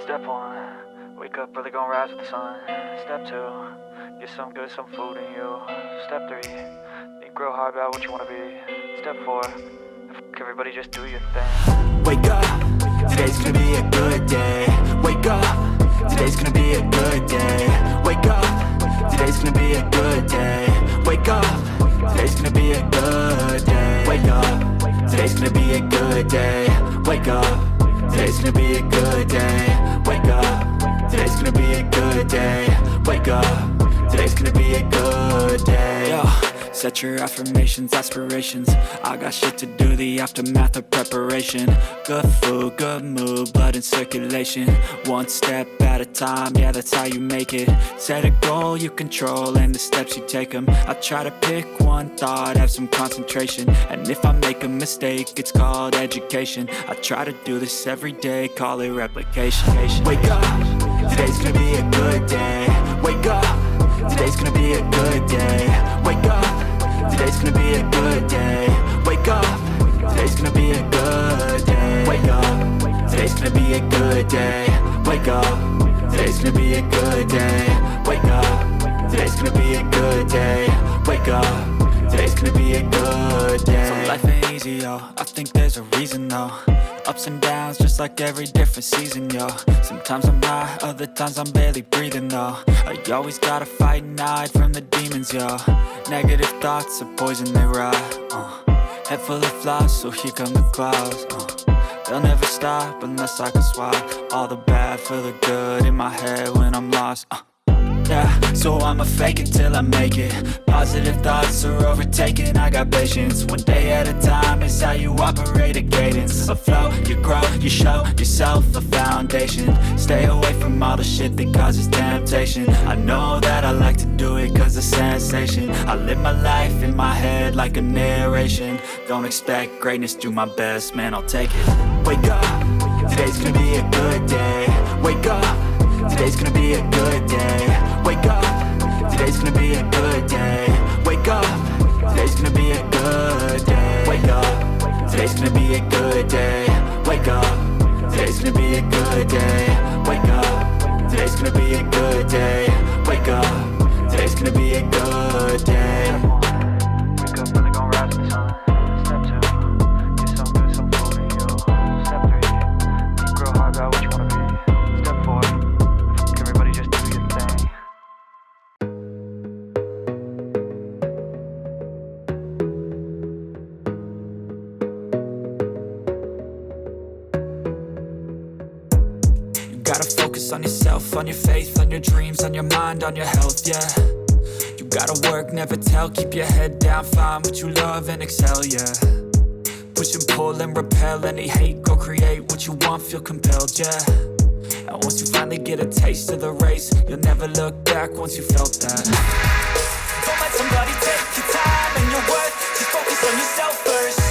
Step one, wake up early, gonna rise with the sun. Step two, get some good, some food in you. Step three, think real hard about what you wanna be. Step four, everybody just do your thing. Wake up, today's gonna be a good day. Wake up, today's gonna be a good day. Wake up, today's gonna be a good day. Wake up, today's gonna be a good day. Wake up, today's gonna be a good day. Wake up, today's gonna be a good day. Wake up, today's gonna be a good day. Wake up, today's gonna be a good day. Yo, set your affirmations, aspirations. I got shit to do, the aftermath of preparation. Good food, good mood, blood in circulation. One step at a time, yeah, that's how you make it. Set a goal you control and the steps you take them. I try to pick one thought, have some concentration. And if I make a mistake, it's called education. I try to do this every day, call it replication. Wake up, today's gonna be a good day. Wake up, today's gonna be a good day. Wake up, today's gonna be a good day. Wake up, today's gonna be a good day. Wake up, today's gonna be a good day. Wake up, today's gonna be a good day. Wake up, today's gonna be a good day. Wake up, today's gonna be a good day. So life ain't easy, yo, I think there's a reason though. Ups and downs, just like every different season, yo. Sometimes I'm high, other times I'm barely breathing, though. I always gotta fight and hide from the demons, yo. Negative thoughts are poison, they rot. Head full of flies, so here come the clouds. They'll never stop unless I can swap all the bad for the good in my head when I'm lost. Yeah, so I'ma fake it till I make it. Positive thoughts are overtaken, I got patience. One day at a time is how you operate a cadence. A flow, you grow, you show yourself a foundation. Stay away from all the shit that causes temptation. I know that I like to do it cause it's sensation. I live my life in my head like a narration. Don't expect greatness, do my best, man, I'll take it. Wake up, today's gonna be a good day. Wake up, today's gonna be a good day. Wake up, today's gonna be a good day. Wake up, today's gonna be a good day. Wake up, today's gonna be a good day. Wake up, today's gonna be a good day. Wake up, today's gonna be a good day. Wake up, today's gonna be a good day. Wake up early, gonna rise with the sun. Step two, get some good, some food in you. Step three, think real hard about what you wanna be. Step four, everybody just do your thing. You gotta focus on yourself, on your faith, on your dreams, on your mind, on your health, yeah. You gotta work, never tell, keep your head down, find what you love and excel, yeah. Push and pull and repel any hate, go create what you want, feel compelled, yeah. And once you finally get a taste of the race, you'll never look back once you felt that. Don't let somebody take your time and your worth, just focus on yourself first.